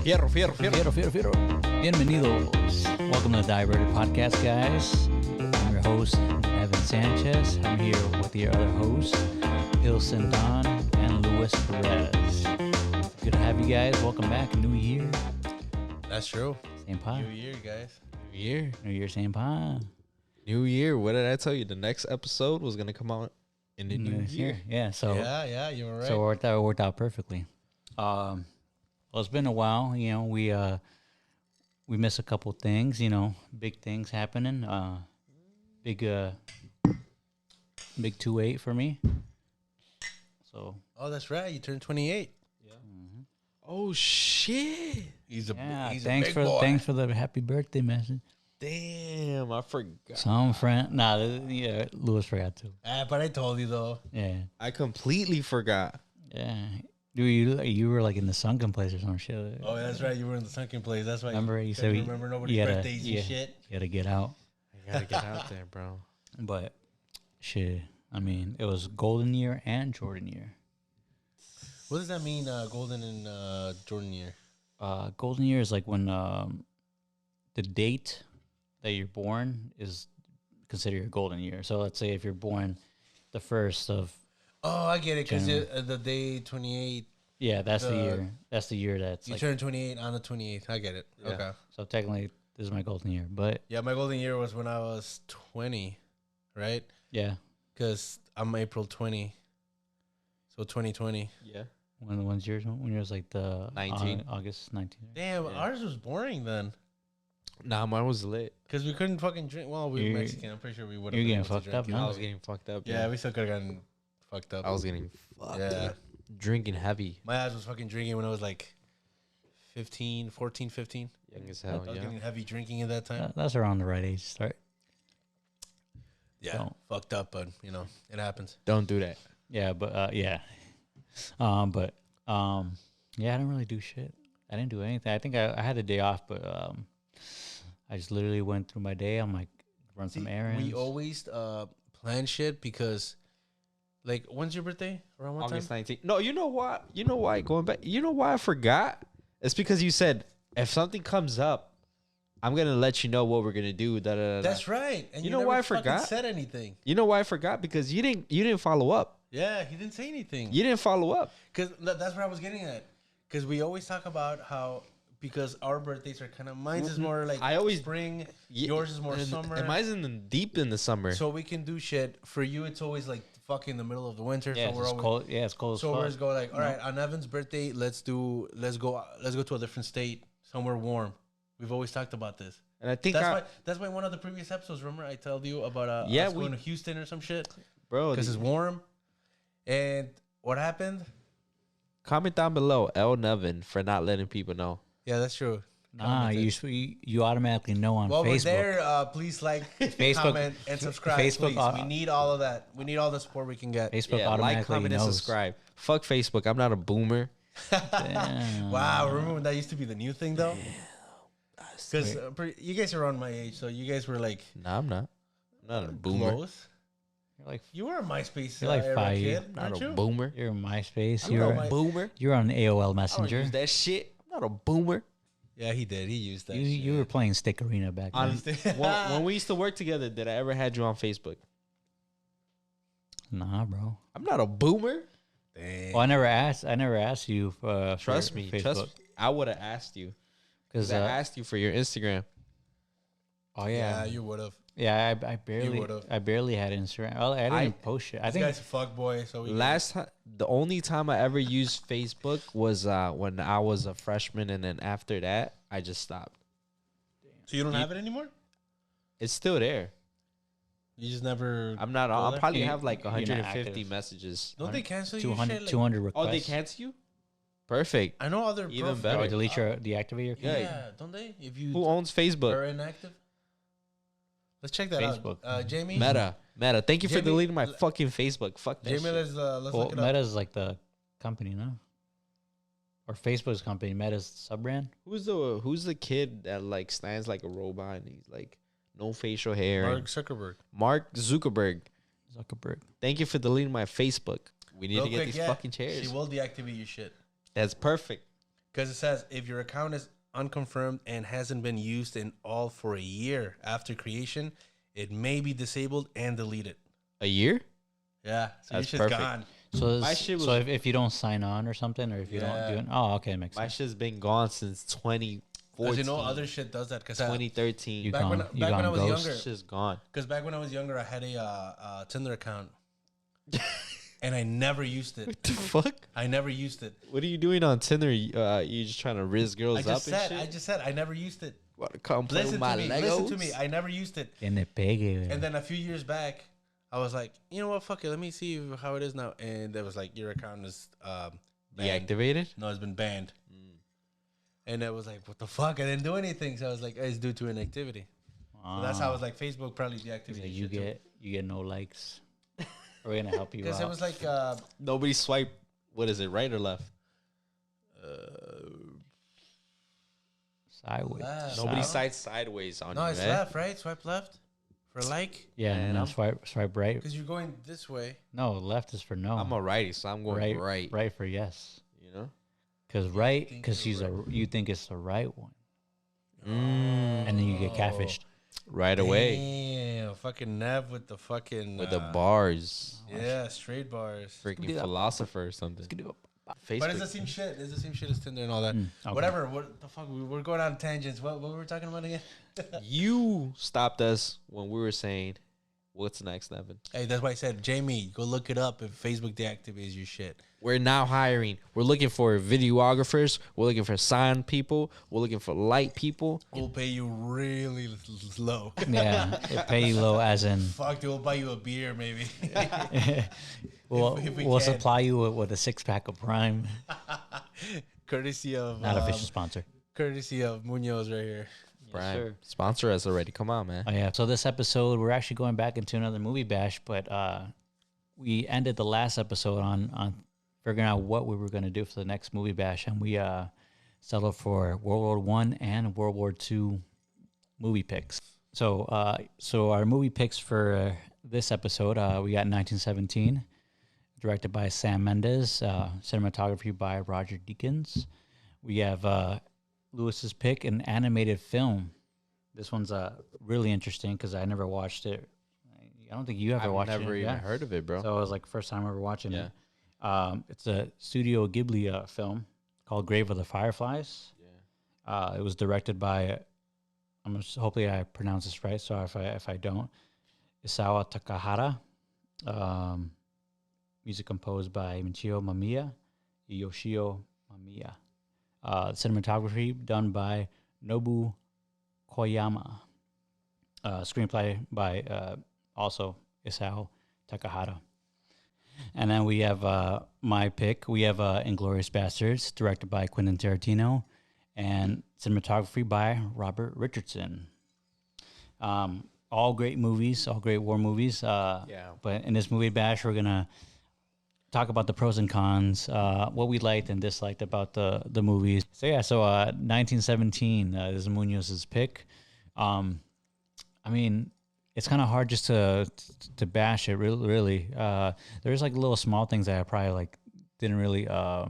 Fierro, fierro, fierro. Fierro, fierro, fierro. Bienvenidos. Welcome to the Divert podcast, guys. I'm your host, Nevin Sanchez. I'm here with your other hosts, Pilsen Don and Luis Perez. Good to have you guys. Welcome back. New year. That's true. Same pie. New year, guys. New year, same pie. New year. What did I tell you? The next episode was gonna come out in the new year. Yeah. So Yeah, you were right. So it worked out perfectly. Well, it's been a while. You know, we missed a couple things. You know, big things happening. Big 2-8 for me. So. Oh, that's right. You turned 28. Yeah. Mm-hmm. Oh shit! He's a big thanks boy. Thanks for the happy birthday message. Damn, I forgot. Some friend, yeah, Louis forgot too. But I told you though. Yeah, I completely forgot. yeah. Dude, you were like in the sunken place or some shit. Oh, that's right. You were in the sunken place. That's why. Remember you said remember nobody's birthdays and shit. You gotta get out. I gotta get out there, bro. But shit, I mean, it was golden year and Jordan year. What does that mean, golden and Jordan year? Golden year is like when the date that you're born is considered your golden year. So let's say if you're born the 1st of Oh, I get it. Because the day 28. yeah, that's the year. That's the year that's you like, turn 28 on the 28th. I get it. Yeah. Okay. so technically this is my golden year, but Yeah, my golden year was when I was 20, right? yeah, Because I'm April 20. So 2020. Yeah. when's yours? When yours like the 19. August 19th. Damn, Yeah. ours was boring then. Nah, mine was lit. Because we couldn't fucking drink. Well, we were You're- Mexican. I'm pretty sure we would have you're been getting able to fucked up drink. now. I was getting fucked up. Yeah, we still could have gotten fucked up. I was getting fucked Yeah. up. Drinking heavy. My ass was fucking drinking when I was like 15, 14, 15. Young as I hell, was yeah. getting heavy drinking at that time. That's around the right age to start. Yeah, so- fucked up, but you know, it happens. Don't do that. Yeah, but yeah, yeah, I didn't really do shit. I didn't do anything. I think I had a day off, but I just literally went through my day. I'm like, run some errands. We always plan shit because, like, when's your birthday? Around what August time? 19th. No, you know what? You know why? Going back. You know why I forgot? It's because you said if something comes up, I'm gonna let you know what we're gonna do. Da, da, da, da. That's right. And You know never why I fucking forgot? said anything. You know why I forgot? Because you didn't follow up. Yeah, he didn't say anything. You didn't follow up. Because that's what I was getting at. Because we always talk about how, because our birthdays are kind of, mine's is more like I always- spring, yours is more summer. And mine's deep in the summer. So we can do shit. For you, it's always like fucking the middle of the winter. yeah, so we're it's always, cold. Yeah, it's cold so as we're fuck. just go like, all right, on Evan's birthday, let's go to a different state, somewhere warm. We've always talked about this. And I think That's why one of the previous episodes, remember I told you about us we- going to Houston or some shit bro, because it's warm. And what happened? comment down below, L Nevin, for not letting people know. Yeah, that's true. Nah, you automatically know on While Facebook. we're there, please like, comment, and subscribe. Facebook, please. We need all of that. We need all the support we can get. Facebook Yeah, like, automatically comment, and knows. subscribe. Fuck Facebook. I'm not a boomer. Damn. Wow, remember when that used to be the new thing though? Because you guys are around my age, so you guys were like Nah, I'm not. I'm not a boomer. close. You're like You were a MySpace You're like era 5. kid, I'm not aren't a you? boomer. you're in MySpace. I'm You're not Boomer. you're on AOL I don't Messenger. use that shit. I'm not a boomer. Yeah, he did. He used that. You were playing Stick Arena back then. When we used to work together, did I ever had you on Facebook? Nah, bro. I'm not a boomer. Dang. Well, I never asked you for Trust me. Facebook. Trust me. I would have asked you. Because I asked you for your Instagram. oh Yeah, yeah, you would have. yeah. I would've. barely had Instagram. Well, I didn't post shit. I This think guy's a fuck boy. So we Last time, the only time I ever used Facebook was when I was a freshman, and then after that, I just stopped. So you don't have it anymore? It's still there. You just never. I'm not. Go I'll there? probably You- have like you're not 150 active. messages. Don't they cancel you? 200, Shit? Like, 200 requests. Oh, they cancel you? Perfect. I know other Even profiles- better. Oh, deactivate your account? Yeah, don't they? If you Who owns Facebook? are inactive. Let's check that Facebook. out. Jamie. Meta. Thank you for Jamie- deleting my fucking Facebook. Fuck that Jamie, shit. let's Well, look it up. Meta's like the company, no? Or Facebook's company. Meta's sub brand. Who's the kid that like stands like a robot and he's like no facial hair? Mark Zuckerberg. Mark Zuckerberg. Zuckerberg. Thank you for deleting my Facebook. We need Real to get quick, these yeah, fucking chairs. She will deactivate your shit. That's perfect. Because it says if your account is unconfirmed and hasn't been used in all for a year after creation, it may be disabled and deleted. A year? Yeah, so That's your shit's perfect. gone. So, My shit was- if you don't sign on or something, or if you don't do it, oh, okay, makes My sense. shit's been gone since 2014. Because you know other shit does that. Because 2013. You back when gone, you back when gone I was ghost. younger, Shit's gone. because back when I was younger, I had a Tinder account, and I never used it. What the fuck? I never used it. What are you doing on Tinder? You just trying to riz girls up and shit? I just said I never used it. Want to come play Listen with my to me. Legos? Listen to me. I never used it. Que me pegue. And then a few years back, I was like, you know what? Fuck it. Let me see how it is now. And it was like, your account is banned. Deactivated? No, it's been banned. And it was like, what the fuck? I didn't do anything. So I was like, it's due to inactivity. So that's how I was like, Facebook probably deactivated. So you get no likes. We're gonna help you out. Because it was like, Nobody swipe. What is it, right or left? Sideways. Left. Nobody Side- sideways on no, you, it's man. left, right? Swipe left for like. Yeah, Man, and then I'm- swipe right. Because you're going this way. No, left is for no. I'm a righty, so I'm going right. Right for yes. You know? Because you think it's the right one, and then you get catfished. Right away. Damn, fucking Nev with the fucking. With the bars. Yeah, straight bars. Freaking do that. philosopher or something. Facebook. But it's the same shit. It's the same shit as Tinder and all that. Okay. Whatever. What the fuck? We're going on tangents. What were we talking about again? You stopped us when we were saying, what's next, Nevin? Hey, that's why I said, Jamie, go look it up if Facebook deactivates your shit. We're now hiring. We're looking for videographers. We're looking for sound people. We're looking for light people. We'll pay you really low. Yeah, it pay you low as in Fuck, dude, we'll buy you a beer maybe. we'll if we we'll can. supply you with a 6-pack of Prime. Courtesy of Not official sponsor. courtesy of Munoz right here. Brian, sir. sponsor us already. Come on, man. Oh yeah. So this episode, we're actually going back into another movie bash, but we ended the last episode on figuring out what we were going to do for the next movie bash, and we settled for World War One and World War II movie picks. So our movie picks for this episode, we got 1917, directed by Sam Mendes, cinematography by Roger Deakins. We have Lewis's pick, an animated film. This one's really interesting because I never watched it. I don't think you ever watched it. I've never even heard of it, bro. So it was like first time ever watching it. It's a Studio Ghibli film called Grave of the Fireflies. Yeah. It was directed by, hopefully I pronounce this right. So if I don't, Isao Takahata. Music composed by Michio Mamiya, Yoshio Mamiya. Cinematography done by Nobu Koyama. Screenplay by also Isao Takahata. And then we have my pick. We have Inglourious Basterds, directed by Quentin Tarantino, and cinematography by Robert Richardson. All great movies, all great war movies. But in this movie bash, we're gonna talk about the pros and cons, what we liked and disliked about the movies. So 1917 is Munoz's pick. I mean, it's kind of hard just to bash it, really. There's like little small things that I probably like didn't really Yeah,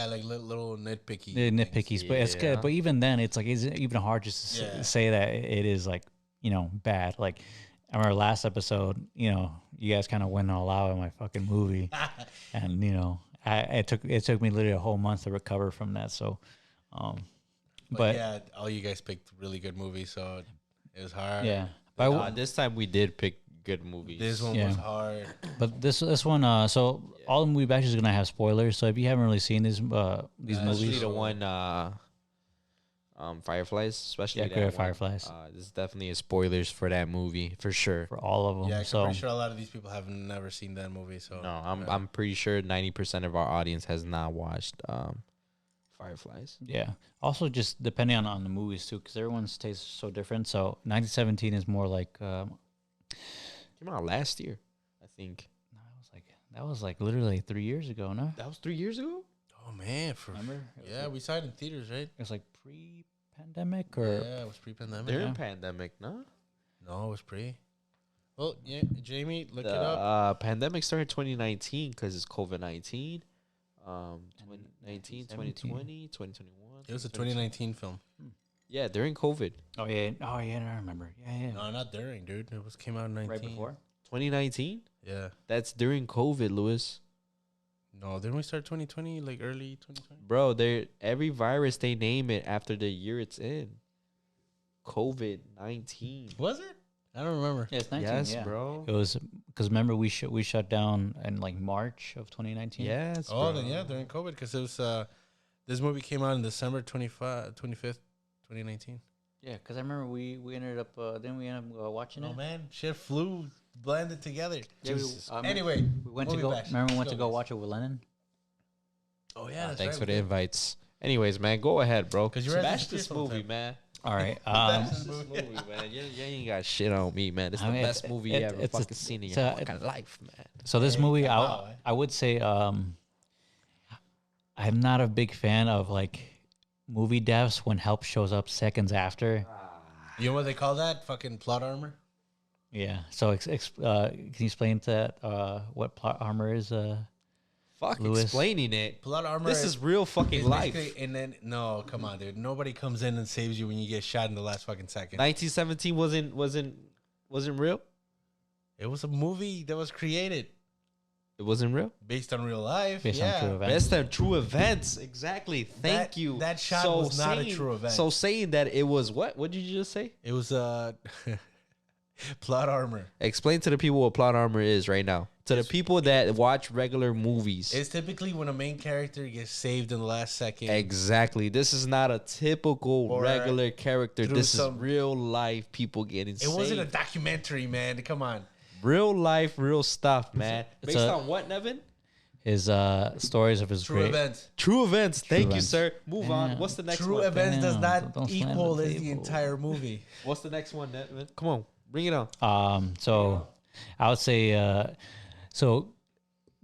like little nitpicky. nitpickies, but it's good. But even then, it's like it's even hard just to say that it is like bad. Like I remember last episode, you guys kind of went all out in my fucking movie, and it took me literally a whole month to recover from that. So, but yeah, all you guys picked really good movies, so it was hard. yeah. But This time we did pick good movies. This one was hard. But this one, all the movie batches are gonna have spoilers. So if you haven't really seen these especially movies, the one Fireflies, especially that Grave of one. Fireflies. This is definitely a spoilers for that movie for sure. for all of them. Yeah, 'cause so I'm pretty sure a lot of these people have never seen that movie. So No, I'm pretty sure 90% of our audience has not watched Fireflies. yeah. Also, just depending on the movies too, because everyone's taste is so different. So 1917 is more like Came out last year, I think. that was like literally 3 years ago. No, That was 3 years ago? Oh man, remember? yeah, we saw it in theaters, right? It was like pre-pandemic or Yeah, it was pre-pandemic. They're Yeah. in pandemic, no? No, it was pre. Well, yeah, Jamie, look it up. Pandemic started 2019 because it's COVID-19. 2019, 2017. 2020, 2021. It was a 2019 film. Yeah, during COVID. Oh yeah. Oh yeah. I remember. Yeah. No, not during, dude. It was came out in 19. Right before. 2019? Yeah. That's during COVID, Lewis. No, didn't we start 2020, like early 2020? Bro, every virus they name it after the year it's in. COVID-19. Was it? I don't remember. Yeah, it's 19. Yes, yeah. bro. It was because remember we shut down in like March of 2019. Yes, Oh, bro. then yeah, during COVID, because it was this movie came out in December 25th, 2019. Yeah, because I remember we ended up didn't we end up watching Oh it? man, shit flew blended together. Yeah, Jesus. Anyway, we went to movie go. bash. Remember we Let's went to go guys. watch it with Lennon. Oh yeah, that's Thanks right, for we the did. invites. Anyways, man, go ahead, bro. 'Cause you're at Smash the this theater all the movie, time. man. All right. Bash This movie, man. You ain't got shit on me, man. It's I the mean, best movie you ever it's a- fucking seen in it's your a- fucking life, man. So this Hey, movie, come on, I would say I'm not a big fan of like movie deaths when help shows up seconds after. You know what they call that? Fucking plot armor. Yeah. So can you explain that what plot armor is? Fuck Lewis. explaining it. Plot armor. This is real fucking is life. basically- And then no, come on, dude. Nobody comes in and saves you when you get shot in the last fucking second. 1917 wasn't real. It was a movie that was created It wasn't real. based on real life. Based on yeah. true events. Best of true events. Exactly. Thank That- you. that shot was not a true event. So saying that it was what? What did you just say? It was plot armor. Explain to the people what plot armor is right now. To the people that watch regular movies. It's typically when a main character gets saved in the last second. Exactly. This is not a typical Or regular character. through This is some- real life people getting It saved. wasn't a documentary, man. Come on. Real life, real stuff, man. It's Based a- on what, Nevin? His stories of his True great. events. True events. Thank events. you, sir. Move on. Damn. What's the next True one? events does Damn, not don't slam equal the as the table. entire movie. What's the next one, Nevin? Come on. Bring it on. So I would say so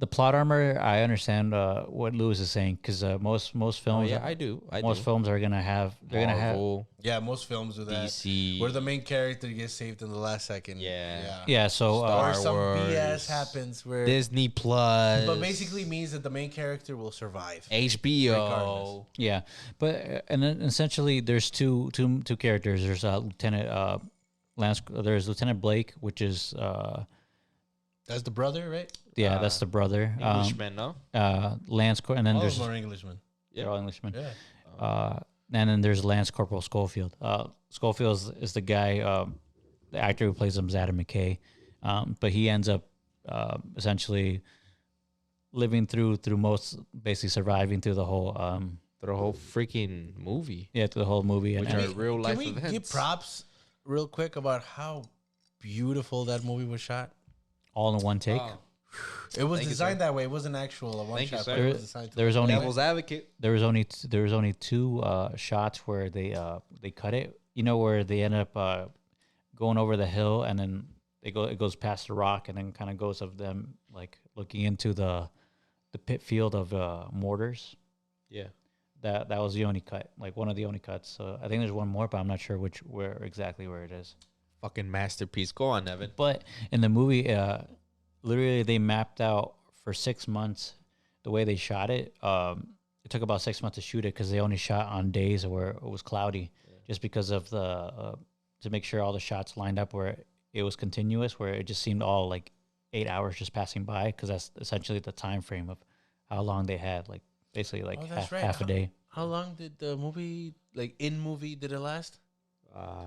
the plot armor. I understand what Lewis is saying because most Oh, films. yeah, I do. Most films are gonna have. They're gonna have. Marvel, Yeah, most films do that. DC. Where the main character gets saved in the last second. Yeah. Yeah. So Or Star some Wars, BS happens where. Disney Plus. But basically means that the main character will survive. HBO. Regardless. yeah, but and then essentially there's two characters. There's Lieutenant Lance. There's Lieutenant Blake, which is That's the brother, right? that's the brother. Englishman, no? Lance, and then All there's of them are Englishmen. they're all Englishmen. Yeah. And then there's Lance Corporal Schofield. Schofield is the guy, the actor who plays him is Adam McKay. But he ends up essentially living through basically surviving through the whole The whole freaking movie. through the whole movie. Which And are real life Can we events. give props real quick about how beautiful that movie was shot? all in one take. Oh. It was Thank you, designed sir. that way. It wasn't actual a one Thank you, shot. sir. But it was designed to There was only Devil's advocate. there was only two shots where they cut it. You know, where they end up going over the hill and then it goes past the rock and then kind of goes of them like looking into the pit field of mortars. Yeah. That was the only cut, like one of the only cuts. So I think there's one more, but I'm not sure where it is. Fucking masterpiece. Go on, Nevin. But in the movie, literally they mapped out for 6 months the way they shot it. It took about 6 months to shoot it because they only shot on days where it was cloudy, just because of the to make sure all the shots lined up where it was continuous, where it just seemed all like 8 hours just passing by, because that's essentially the time frame of how long they had, like basically like half a day. How long did the movie, like in movie, did it last?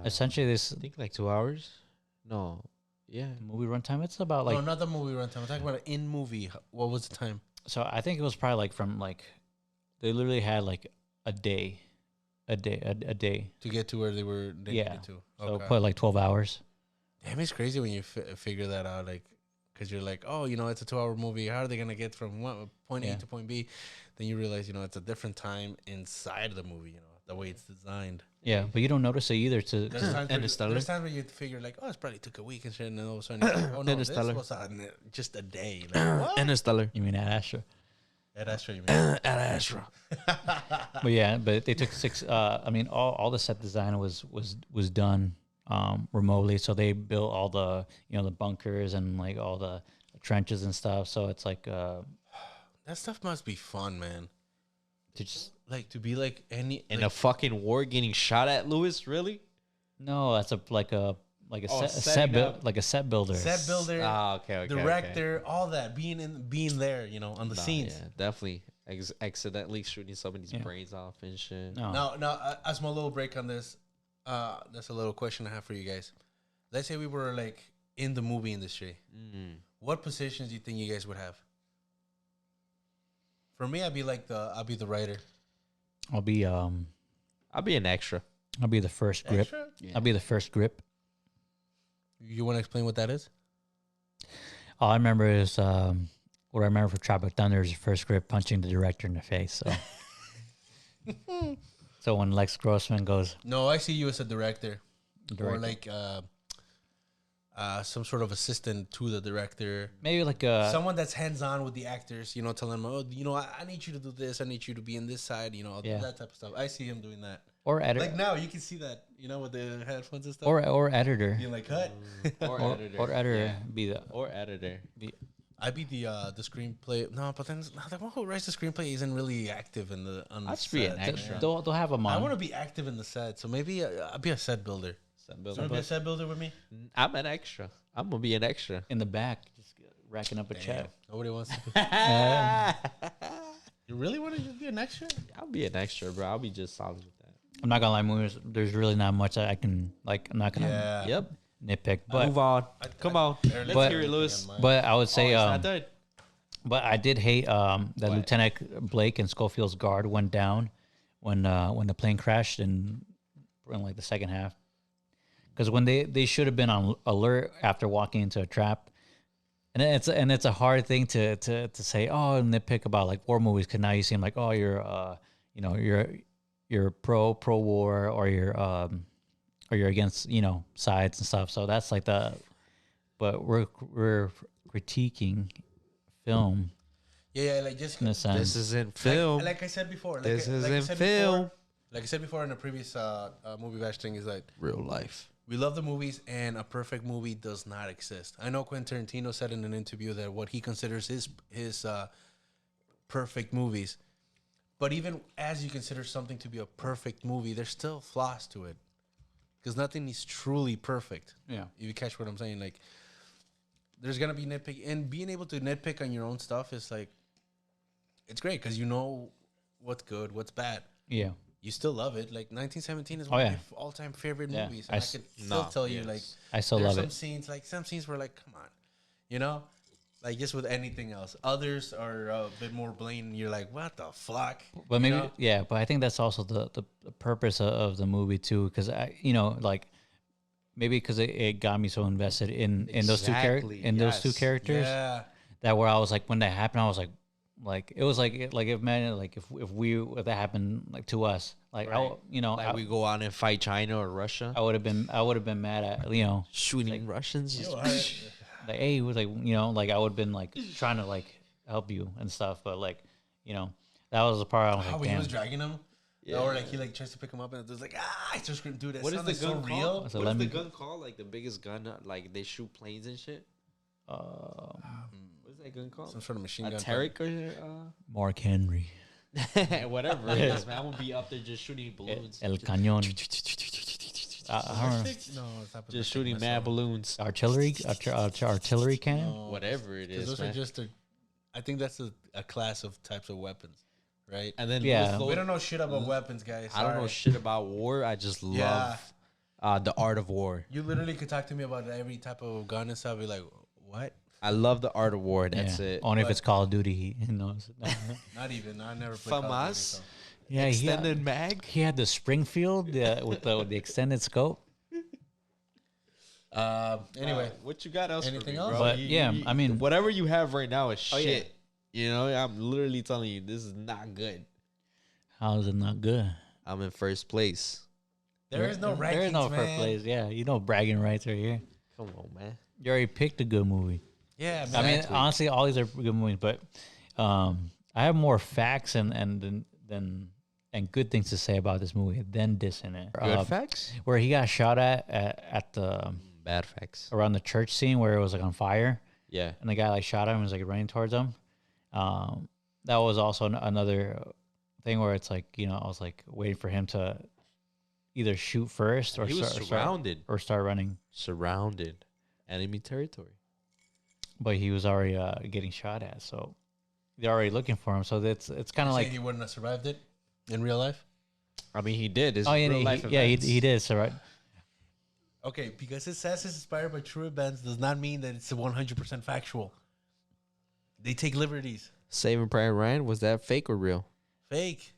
Essentially, this I think like 2 hours. No. Yeah. movie runtime, it's about like No, not the movie runtime. I'm talking about in movie. What was the time? so I think it was probably like from like they literally had like a day. To get to where they Yeah. needed to. So Okay. put like 12 hours. Damn, it's crazy when you figure that out. Like, because you're like, oh, it's a 2-hour movie. How are they gonna get from point Yeah. A to point B? Then you realize, it's a different time inside of the movie. The way it's designed. Yeah, but you don't notice it either. There's times, Interstellar. there's times where you figure like, oh, it's probably took a week and shit, and then all of a sudden, you're like, oh no, this Interstellar. was on just a day. Like, what? Interstellar. You mean Ad Astra? Yeah, that's what you mean. Ad Astra. But yeah, but they took 6. I mean, all the set design was done remotely. So they built all the the bunkers and like all the trenches and stuff. So it's like that stuff must be fun, man. To just Like to be like any in like, a fucking war getting shot at, Lewis? Really? No, that's like a Oh, set setting up. like a set builder. set builder, Ah, okay. director, all that, being there, you know, on the scenes. Yeah, definitely. Accidentally shooting somebody's Yeah. brains off and shit. No. Now, as my little break on this, that's a little question I have for you guys. Let's say we were like in the movie industry. What positions do you think you guys would have? For me, I'd be the writer. I'll be an extra. I'll be the first grip. Extra? I'll be the first grip. You want to explain what that is? All I remember is what I remember for Tropic Thunder is the first grip punching the director in the face. So, so when Lex Grossman goes, No, I see you as a director. Or Director. like some sort of assistant to the director. maybe like Someone that's hands-on with the actors, you know, telling them, oh, you know, I need you to do this. I need you to be in this side, you know, Yeah. that type of stuff. I see him doing that. or editor Like now, you can see that, you know, with the headphones and stuff. or editor being like, cut. Or editor. or editor Yeah. be the Or editor. I'd be the screenplay. No, but then the one who writes the screenplay isn't really active in the on the I'd be an set, extra. man. they'll have them I on. want to be active in the set, so maybe I'll be a set builder. Set You builder. want to be a set builder with me? I'm an extra. I'm gonna be an extra. in the back, just racking up a Damn, check. nobody wants to. Uh, You really want to just be an extra? I'll be an extra, bro. I'll be just solid with that. I'm not gonna lie, movies. There's really not much I can like. I'm not gonna Yeah. Yep. nitpick, but Move on. Come on. Barely Let's But- hear it, Lewis. but I would Oh, say it's not done. but I did hate that What? Lieutenant Blake and Schofield's guard went down when the plane crashed in like the second half. Because when they should have been on alert after walking into a trap, and it's a hard thing to say, oh, nitpick about like war movies, because now you seem like, oh, you're you're pro war, or you're against, you know, sides and stuff. So that's like but we're critiquing film Yeah, like just in a sense. This isn't film. Like I said before. Like, This like I isn't said film. Before, like I said before in the previous movie bash thing, is like Real life. we love the movies, and a perfect movie does not exist. I know Quentin Tarantino said in an interview that what he considers his perfect movies, but even as you consider something to be a perfect movie, there's still flaws to it, because nothing is truly perfect. Yeah. If you catch what I'm saying, like there's gonna be nitpick, and being able to nitpick on your own stuff is like, it's great because you know what's good, what's bad. Yeah. You still love it. Like 1917 is Oh, one yeah. of my all-time favorite Yeah. movies. I And I, s- could still No, tell you, yes. like, I still there's love some it. scenes where like, come on, you know, like just with anything else. Others are a bit more blatant. You're like, what the fuck? But You maybe, know? yeah, but I think that's also the purpose of the movie too, because you know, like maybe because it got me so invested in those two Exactly, those two yes. characters Yeah. that where I was like, when that happened, I was like it was like if man, like if that happened like to us, like Right. you know, Like we go out and fight China or Russia. I would have been mad at, you know, Shooting Russians. You know, like, hey, it was like, you know, like I would have been like trying to like help you and stuff, but like, you know, that was the part I was how like, when he damn. was dragging him, Yeah. or like he like tries to pick him up, and it was like, I just scream, dude. That What is sounds the like so gun real. called? So What let is the me- gun called? Like the biggest gun, like they shoot planes and shit. What is that gun called? Some sort of machine A gun. Tarek or Mark Henry, whatever it is, man. I'm gonna be up there just shooting balloons. El Cañón, I don't know, No, it's not Just shooting mad balloons. artillery cannon. No, Whatever it 'cause is, those man. are just I think that's a class of types of weapons, right? And then Yeah. Lewis We Lo- don't know shit about weapons, guys. I don't know Sorry. shit about war. I just Yeah. love the art of war. You literally could talk to me about every type of gun and stuff. Be like, what? I love the art of war. That's Yeah. it. Only if But- it's Call of Duty, he knows. Not even. I never played Call of Duty, Famas? so. Yeah, Extended mag. he had the Springfield with the extended scope. Anyway, What you got else? for Anything me, else? bro? But, yeah, I mean- whatever you have right now is Oh, yeah. shit. You know, I'm literally telling you, this is not good. How is it not good? I'm in first place. there is no rankings, There is no man. first place. Yeah, you know, bragging rights right here. Come on, man. You already picked a good movie. Yeah, I mean, Exactly. honestly, all these are good movies, but I have more facts and good things to say about this movie than dissing it. Good facts? Where he got shot at the Bad facts. around the church scene where it was like on fire, Yeah. and the guy like shot him and was like running towards him. that was also another thing where it's like, I was like waiting for him to either shoot first or He was surrounded. start running. Surrounded. Enemy territory. But he was already getting shot at, so they're already looking for him. So it's kind of like he wouldn't have survived it in real life. I mean, he did. It's oh yeah, real life events. he did. So right. Okay, because it says it's inspired by true events does not mean that it's 100% factual. They take liberties. Saving Private Ryan, was that fake or real? Fake.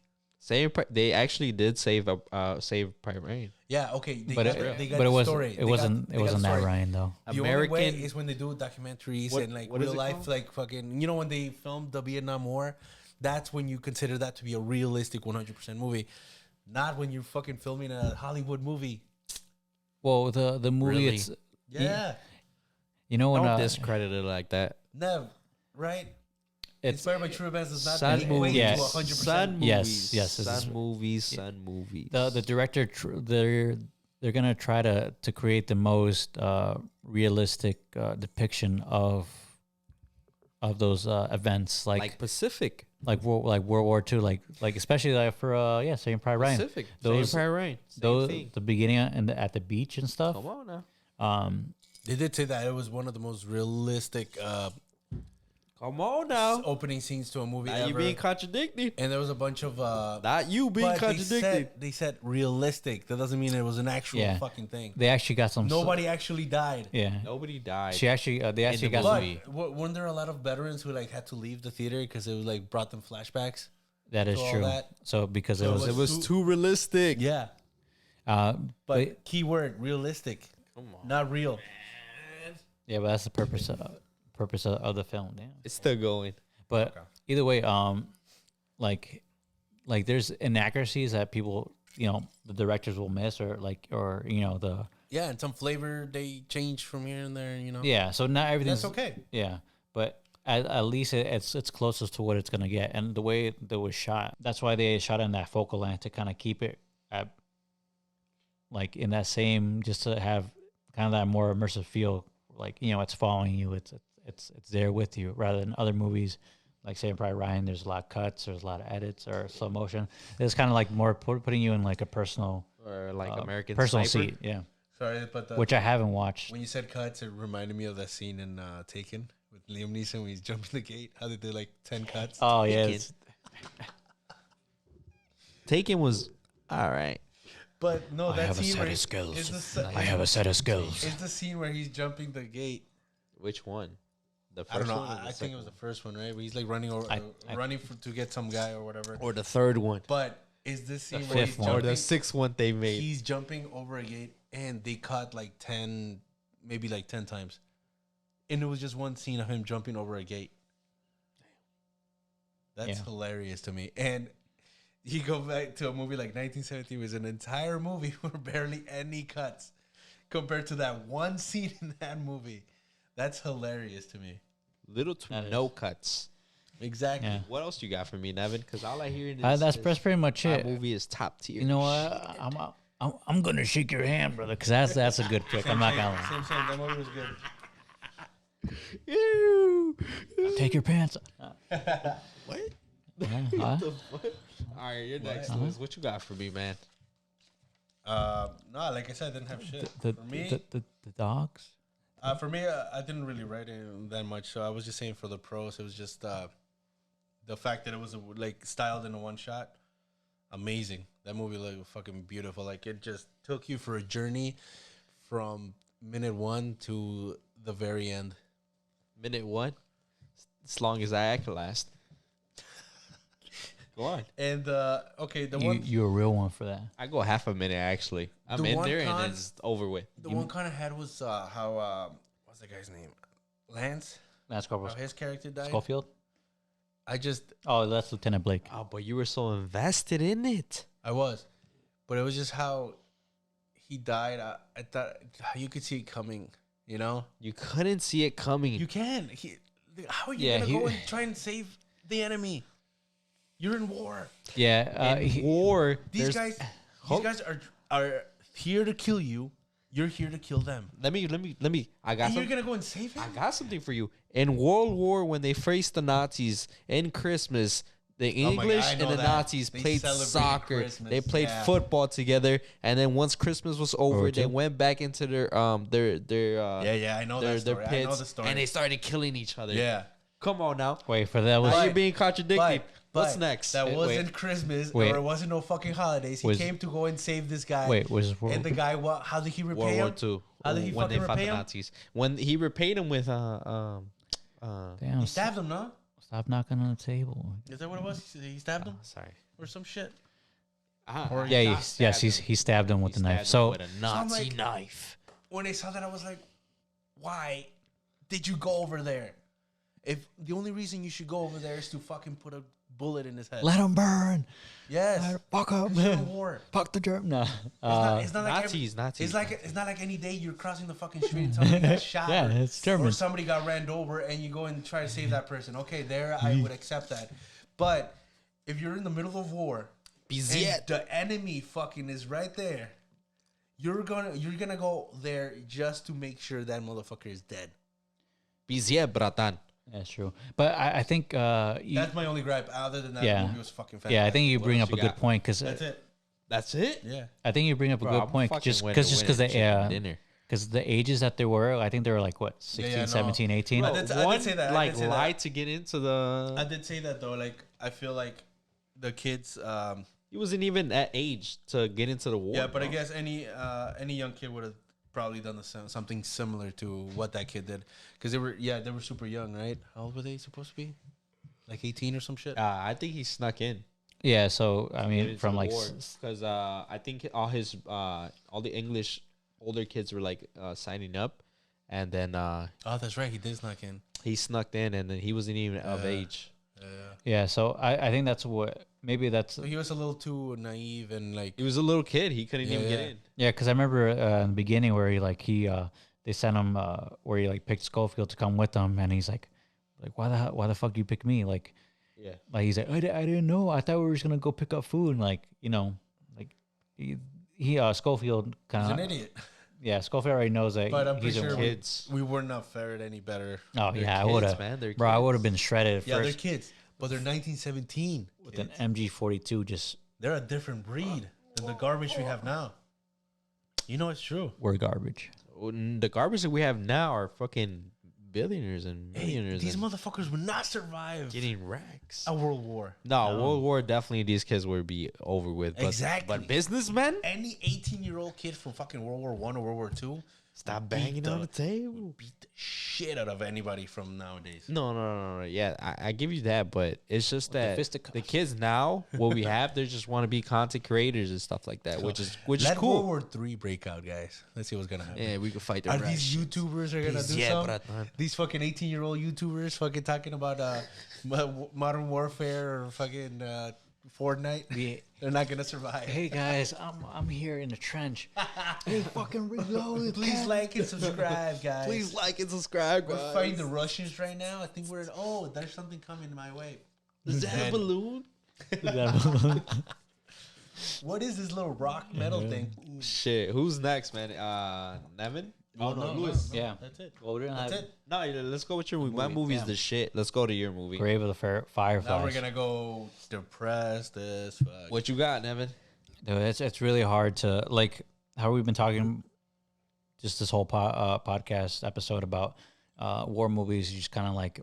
They actually did save Private Ryan. Yeah, okay. They But got it the was story. it wasn't that story. Ryan though. The only way is when they do documentaries What- and like what is real it life, called? like fucking. You know when they filmed the Vietnam War, that's when you consider that to be a realistic 100% movie, not when you're fucking filming a Hollywood movie. Well, the movie Really? it's Yeah, when Don't discredit it like that. Nev, right? it's Inspired by true events does not Sun equate movies. to Yes. 100%. Sun Yes, movies. yes, this is- Sun movies. Sun movies. the director they're gonna try to create the most realistic depiction of those events like Pacific. like World War II, like especially like for Saving Private Ryan. Pacific. Those- Saving Private Ryan. Same Those thing. the beginning and at the beach and stuff. Come on now. They did say that it was one of the most realistic Come on now. opening scenes to a movie Now ever. you being contradicted. And there was a bunch of Not you being but contradicted. they said realistic. That doesn't mean it was an actual Yeah. fucking thing. They actually got some. Nobody actually died. Yeah. Nobody died. She actually. They actually the got movie. some. But weren't there a lot of veterans who like had to leave the theater because it was like brought them flashbacks? That is So all true. that- So because So it was. too realistic. Yeah, But but keyword realistic, Come on. not real. yeah, but that's the purpose of the film. Damn. It's still going. But either way, like there's inaccuracies that people, the directors will miss or the Yeah, and some flavor they change from here and there. yeah. So not everything's That's okay. Yeah, but at least it's closest to what it's gonna get, and the way that was shot. That's why they shot in that focal length to kind of keep it at like in that same, just to have kind of that more immersive feel. Like it's following you. It's there with you, rather than other movies like Saving Private Ryan. There's a lot of cuts, there's a lot of edits or slow motion. It's kind of like more putting you in like a personal Or like American personal Sniper. seat, yeah. Sorry, but Which I haven't watched. when you said cuts, it reminded me of that scene in Taken with Liam Neeson when he's jumping the gate. How they did like 10 cuts. Oh yeah, Taken. Taken was all right. But no, I that have a scene set where of he's- skills. is the se- I have a set of skills. It's the scene where he's jumping the gate. Which one? The first I don't know. one or the I think second it was the first one, right? Where he's like running over, I- running to get some guy or whatever. or the third one. But is this scene The where fifth he's one. Or jumping? the sixth one they made. He's jumping over a gate, and they cut like 10, maybe like 10 times, and it was just one scene of him jumping over a gate. That's Yeah. hilarious to me. And you go back to a movie like 1970, was an entire movie with barely any cuts compared to that one scene in that movie. That's hilarious to me. Little to That no cuts. Exactly. Yeah. What else you got for me, Nevin? Because all I hear is That's pretty much that it. movie is top tier. You know what? I'm gonna shake your hand, brother, because that's a good pick. I'm not gonna lie. Same. That movie was good. Ew. Take your pants off. What? Huh? All right, you're next, Uh-huh. Liz. What you got for me, man? No, like I said, I didn't have shit. The For me, the dogs. I didn't really write in that much, so I was just saying for the pros, it was just the fact that it was like styled in a one shot. Amazing. That movie looked fucking beautiful. Like it just took you for a journey from minute 1 to the very end. Minute one. As long as I can last. Go on. And okay, the one You're a real one for that. I go half a minute actually. I'm The in one there and con- then it's over with. the one kind of had was how what's the guy's name? Lance. That's Corporal How his character died. Schofield. I just Oh, that's Lieutenant Blake. Oh, but you were so invested in it. I was, but it was just how he died. I thought you could see it coming. You know. You couldn't see it coming. You can. How are you Yeah, gonna he- go and try and save the enemy? You're in war. Yeah. in war. These there's- guys are here to kill you. You're here to kill them. Let me. I got. And you're gonna go and save him? I got something for you. In World War, when they faced the Nazis in Christmas, the English I and know the that. Nazis They played celebrated soccer. Christmas, They played yeah. football together, and then once Christmas was over, War they II? went back into their Yeah, I know that story. I know the story. and they started killing each other. Yeah. Come on now. Wait, for that was Now you're being contradicted. But What's next? That Wait, wasn't Christmas, Wait. or it wasn't no fucking holidays. He Was- came to go and save this guy. was World and the War guy, what? How did he World repay War him? II. How did he when they fucking fought the repay him? Nazis? When he repaid him with Damn, He stabbed him, no? stop knocking on the table. Is that what it was? He stabbed him sorry. or some shit. Or Yeah, he stabbed him with the knife. So with a Nazi like- knife. When I saw that, I was like, why did you go over there? If the only reason you should go over there is to fucking put a bullet in his head. let him burn. Yes. Fuck up, Because you're in man. war. Fuck the German. No. It's not like Nazis. It's not like any day you're crossing the fucking street and somebody got shot. Yeah, it's German. Or somebody got ran over and you go and try to save that person. Okay, there I would accept that. But if you're in the middle of war and the enemy fucking is right there, you're gonna go there just to make sure that motherfucker is dead. Bizet, bratan. That's true. But I think That's my only gripe. Other than that, Yeah. the movie was fucking fantastic. yeah, I think you What bring else up a you good got? point because That's it. That's it? Yeah. I think you bring up a Bro, good I'm point fucking just winning because the chicken dinner. because the ages that they were, I think they were like what 16, no. 17, 18. Bro, I did say that. I did say that. lied to get into the. I did say that though. Like, I feel like the kids. He wasn't even at age to get into the war. Yeah, but I bro. guess any young kid would have probably done something similar to what that kid did, because they were super young, right? How old were they supposed to be? Like 18 or some shit. I think he snuck in. Yeah, so I mean, from like because I think all the English older kids were like signing up, and then Oh, that's right. He did snuck in. he snuck in, and then he wasn't even of age. yeah, so I think that's what maybe that's So he was a little too naive and like. He was a little kid. He couldn't even get Yeah. in. yeah, because I remember in the beginning where he they sent him where he like picked Schofield to come with them, and he's like why the fuck you pick me like. Yeah. Like he's like, I didn't know. I thought we were just gonna go pick up food. And like, you know, like he Schofield He's kind an of idiot. yeah. Schofield already knows that But I'm he's pretty a sure kid. Kids. we wouldn't have fared any better. Oh They're yeah, I kids, would have, man. They're bro. I kids. would have been shredded at Yeah, they're first kids, but they're 1917. with an kids. MG42. Just They're a different breed than the garbage we have now. You know it's true. we're garbage. The garbage that we have now are fucking billionaires and Hey, millionaires. these and motherfuckers would not survive getting racks. a world war. No, World War definitely these kids would be over with. But, Exactly. But businessmen, Any 18-year-old kid from fucking World War I or World War II stop beat banging on the table. beat the shit out of anybody from nowadays. No. Yeah, I give you that, but it's just that fisticuffs. the kids now, what we have, they just want to be content creators and stuff like that, which is Let cool. World War III break out, guys. Let's see what's gonna happen. Yeah, we can fight the Are Russians. these YouTubers are gonna do Yeah, something? bratan. These fucking 18-year-old YouTubers fucking talking about Modern Warfare or fucking Fortnite. They're not gonna survive. Hey guys, I'm here in the trench. Hey, fucking reload. Please like and subscribe, guys. Please like and subscribe, We're guys. fighting the Russians right now. I think we're in. Oh, there's something coming my way. Is that a And- balloon? What is this little rock metal thing? Shit, who's next, man? Nevin? Oh, no, Lewis. Yeah. That's it. Well, we didn't That's have it. No, let's go with your movie. My movie's yeah. the shit. Let's go to your movie. Grave of the Fireflies. Now we're gonna go depressed as fuck. What you got, Nevin? Dude, it's really hard to like how we've been talking just this whole podcast episode about war movies. You just kind of like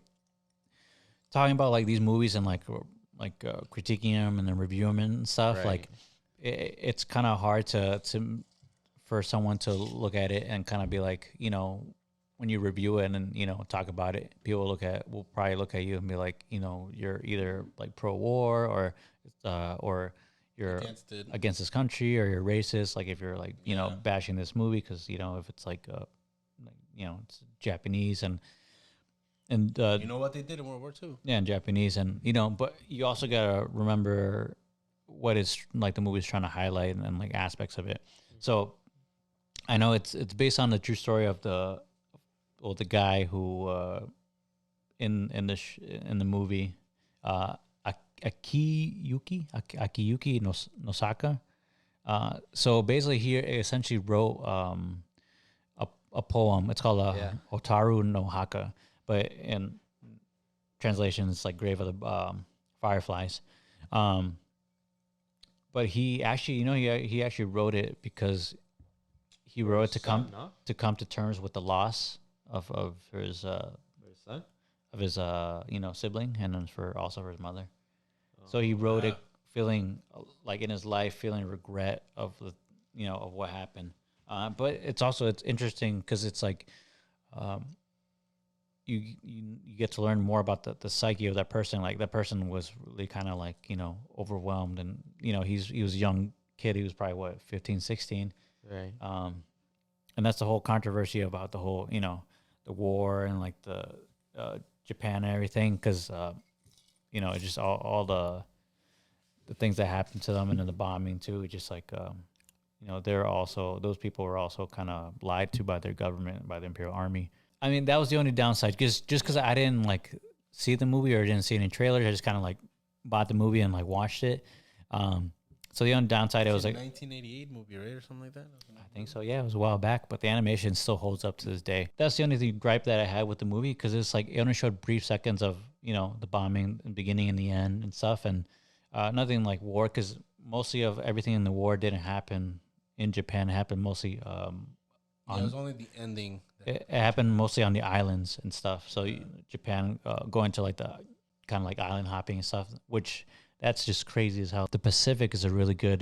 talking about like these movies and like critiquing them and then reviewing them and stuff. Right. Like it's kind of hard to for someone to look at it and kind of be like, you know, when you review it and you know talk about it, people will probably look at you and be like, you know, you're either like pro war or you're against this country or you're racist. Like if you're like, you know, bashing this movie because, you know, if it's like, you know, it's Japanese and You know what they did in World War II? yeah, in Japanese. And, you know, but you also got to remember what is like the movie's trying to highlight and like aspects of it. So I know it's based on the true story of the guy who in the movie, Akiyuki Nosaka. So basically, he essentially wrote a poem. It's called Otaru no Haka, but in translation, it's like Grave of the Fireflies. But he actually, he actually wrote it because he wrote it to come to terms with the loss of his son? of his sibling, and then for his mother. So he wrote it feeling like in his life feeling regret of the of what happened. But it's interesting because it's like you get to learn more about the psyche of that person. Like that person was really kind of like overwhelmed, and he was a young kid. He was probably what 15, 16. Right. And that's the whole controversy about the whole the war and like the Japan and everything, because just all the things that happened to them, and then the bombing too. Just like those people were also kind of lied to by their government, by the Imperial Army. I mean, that was the only downside, because I didn't like see the movie or didn't see any trailers. I just kind of like bought the movie and like watched it. So the only downside, it was like 1988 movie, right, or something like that. I think so. Yeah, it was a while back, but the animation still holds up to this day. That's the only thing gripe that I had with the movie, because it's like it only showed brief seconds of the bombing, the beginning and the end and stuff, and nothing like war, because mostly of everything in the war didn't happen in Japan. It happened mostly. It was only the ending. It happened mostly on the islands and stuff. So Japan going to like the kind of like island hopping and stuff, which that's just crazy as hell. The Pacific is a really good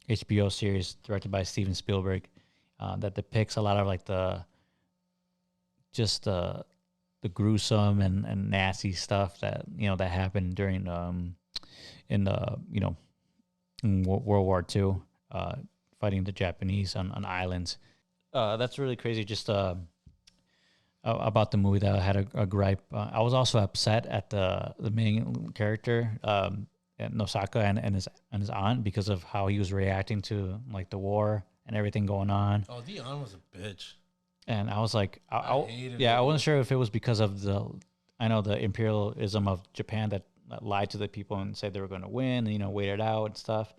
HBO series directed by Steven Spielberg that depicts a lot of like the gruesome and nasty stuff that that happened during in World War II, fighting the Japanese on islands. That's really crazy. Just about the movie that I had a gripe. I was also upset at the main character, Nosaka, and his aunt, because of how he was reacting to like the war and everything going on. Oh, the aunt was a bitch. And I was like, I hated wasn't sure if it was because of the imperialism of Japan that lied to the people and said they were going to win, and wait it out and stuff.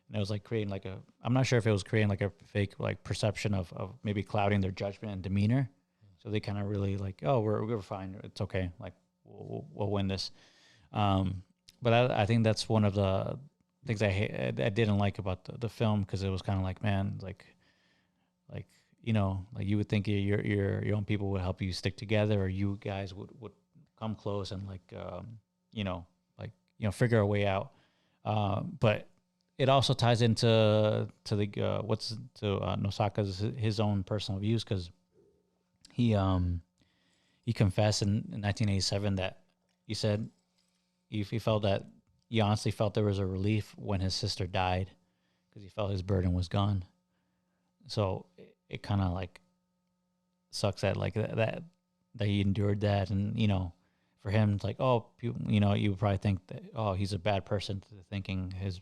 And it was like creating like I'm not sure if it was creating like a fake like perception of maybe clouding their judgment and demeanor. So they kind of really like, oh, we're fine, it's okay, like we'll win this. But I think that's one of the things I didn't like about the film, because it was kind of like, man, like you would think your own people would help you stick together, or you guys would come close and like figure a way out. But it also ties into Nosaka's his own personal views, because he confessed in 1987 that he said he felt that he honestly felt there was a relief when his sister died, because he felt his burden was gone. So it kind of like sucks that like that he endured that, and for him it's like, oh, you would probably think that, oh, he's a bad person, to thinking his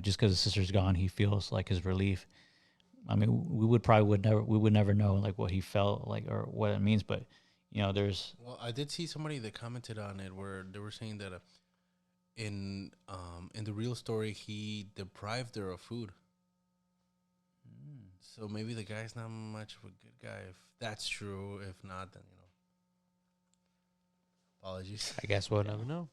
just because his sister's gone, he feels like his relief. I mean, we would never know like what he felt like or what it means, but there's. Well, I did see somebody that commented on it where they were saying that in the real story he deprived her of food. So maybe the guy's not much of a good guy. If that's true, if not, then apologies. I guess we'll never know.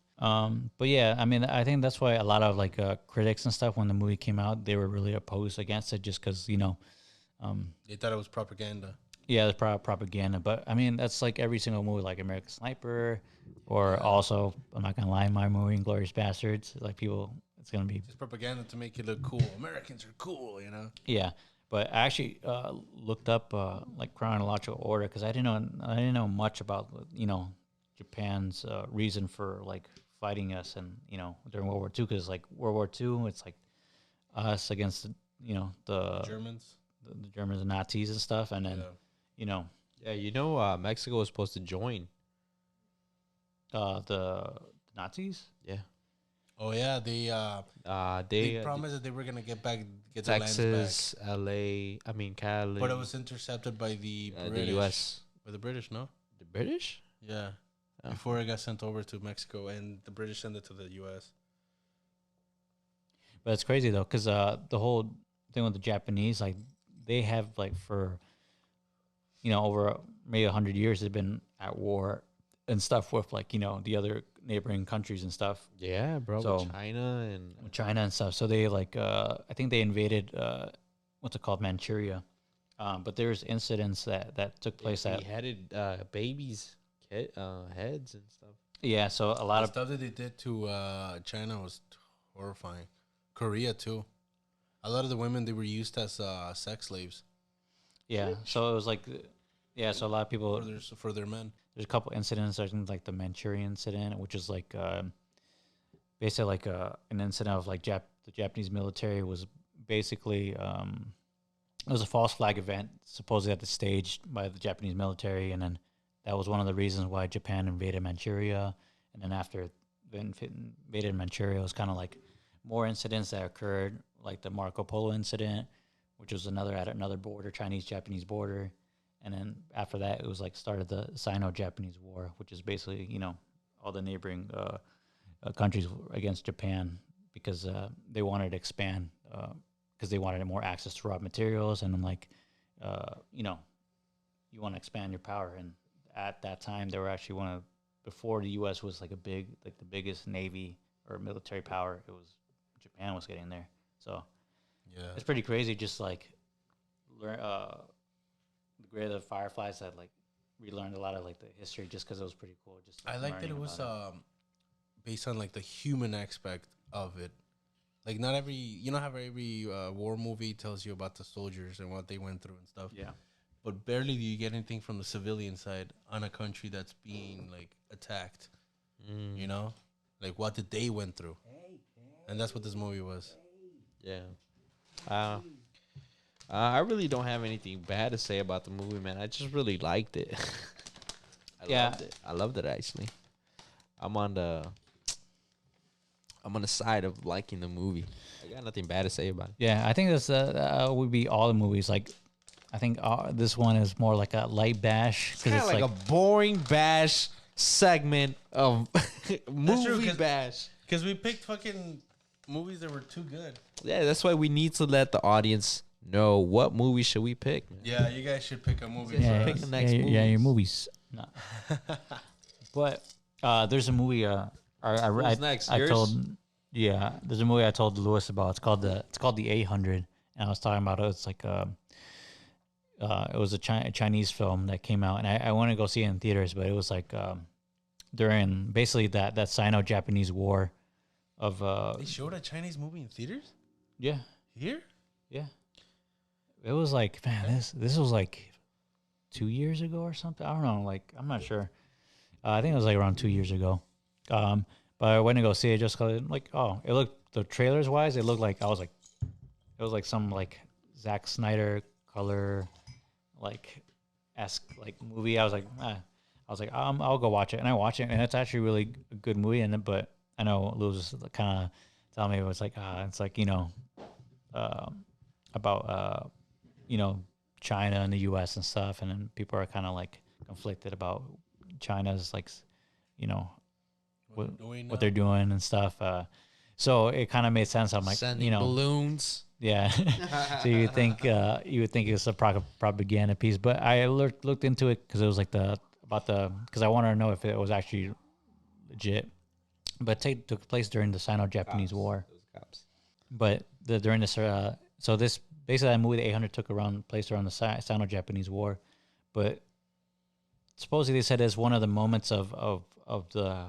But yeah, I mean, I think that's why a lot of like critics and stuff, when the movie came out, they were really opposed against it, just because they thought it was propaganda. Yeah, it's propaganda. But I mean, that's like every single movie, like American Sniper, or also, I'm not gonna lie, my movie Inglourious Basterds. Like people, it's gonna be just propaganda to make it look cool. Americans are cool, Yeah, but I actually looked up like chronological order, because I didn't know much about Japan's reason for like fighting us, and during World War II, because like World War II, it's like us against the Germans, the Germans and Nazis and stuff, and then Mexico was supposed to join the Nazis. Yeah. Oh yeah, they promised that they were gonna get Texas, the lands back. LA, Cali, but it was intercepted by the British. The US. By the British, no? The British? Yeah. Oh. Before it got sent over to Mexico, and the British sent it to the US. But it's crazy though, because the whole thing with the Japanese, like they have like for over maybe 100 years they've been at war and stuff with like the other neighboring countries and stuff. Yeah, bro. So with China and stuff. So they like I think they invaded what's it called, Manchuria. But there's incidents that took place they at beheaded babies' heads and stuff. yeah. So a lot The of stuff that they did to China was horrifying. Korea too. A lot of the women, they were used as sex slaves yeah. So it was like yeah. So a lot of people for their men. there's a couple incidents. There's like the Manchurian incident, which is like basically like an incident of like the Japanese military was basically it was a false flag event supposedly at the staged by the Japanese military, and then that was one of the reasons why Japan invaded Manchuria. And then after they invaded Manchuria, it was kind of like more incidents that occurred, like the Marco Polo incident, which was at another border, Chinese-Japanese border. And then after that, it was like started the Sino-Japanese War, which is basically, all the neighboring countries against Japan because they wanted to expand because they wanted more access to raw materials. And then like, you want to expand your power. And at that time, they were actually before the U.S. was like the biggest navy or military power, it was Japan was getting there. So Yeah. it's pretty crazy. Just like learn the Grave of the Fireflies. That like relearned a lot of like the history just because it was pretty cool. Just I like that it was based on like the human aspect of it. Like not every how every war movie tells you about the soldiers and what they went through and stuff. Yeah. But barely do you get anything from the civilian side on a country that's being like attacked. You know, like what did they went through, and that's what this movie was. Yeah. I really don't have anything bad to say about the movie, man. I just really liked it. I loved it actually. I'm on the side of liking the movie. I got nothing bad to say about it. Yeah, I think this would be all the movies. Like, I think this one is more like a light bash. It's kind of like a boring bash segment of movie true, bash. Because we picked fucking movies that were too good. Yeah, that's why we need to let the audience know what movie should we pick, man. Yeah, you guys should pick a movie. Yeah, pick the next your movies. No. But there's a movie. Who's next? I Yours? there's a movie I told Lewis about. It's called the 800, and I was talking about it. It's like it was a Chinese film that came out, and I want to go see it in theaters, but it was like during basically that Sino-Japanese War of They showed a Chinese movie in theaters yeah. here. Yeah. It was like, man, this was like 2 years ago or something. I don't know. Like, I'm not sure. I think it was like around 2 years ago. But I went to go see it just because, like, it looked, the trailers wise, it looked like, it was like some like Zack Snyder color, like, esque like movie. I was like, I'll go watch it. And I watch it, and it's actually really a good movie. But I know Lewis was kind of telling me it was like, it's like, about China and the U.S. and stuff, and then people are kind of like conflicted about China's like what they're doing and stuff. So it kind of made sense. I'm like, sending balloons. Yeah. So you would think it's a propaganda piece, but I looked into it because it was like because I wanted to know if it was actually legit. But it took place during the Sino-Japanese War. Those cops. But during this, so this basically that movie, the 800, took place around the Sino-Japanese War, but supposedly they said it's one of the moments of the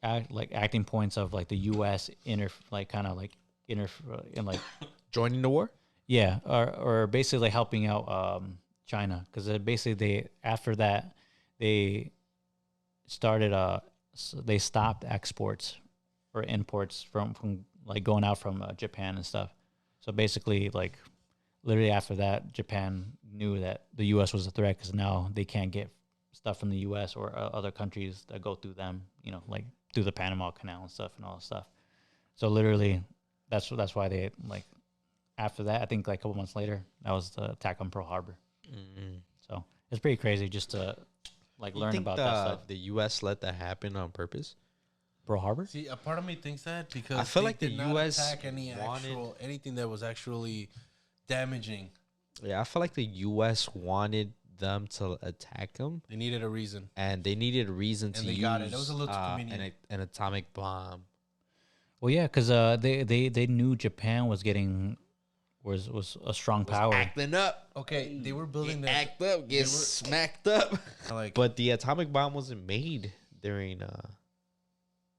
acting points of like the U.S. Joining the war. Yeah, or basically helping out China, because basically after that they started they stopped exports or imports from like going out from Japan and stuff. So basically, like literally after that, Japan knew that the U.S. was a threat because now they can't get stuff from the U.S. or other countries that go through them, like through the Panama Canal and stuff and all that stuff. So literally, that's why they like after that. I think like a couple months later, that was the attack on Pearl Harbor. Mm-hmm. So it's pretty crazy just to like learn about that stuff. The U.S. let that happen on purpose. Pearl Harbor? See, a part of me thinks that because I feel they like the did not U.S. attack anything that was actually damaging. Yeah, I feel like the U.S. wanted them to attack them, They needed a reason. and they needed a reason to And they use got it. That was a little too convenient. an atomic bomb. Well, yeah, because they knew Japan was a strong power. Acting up. Okay, they were building Get that. act up. Get smacked up. Like, But the atomic bomb wasn't made during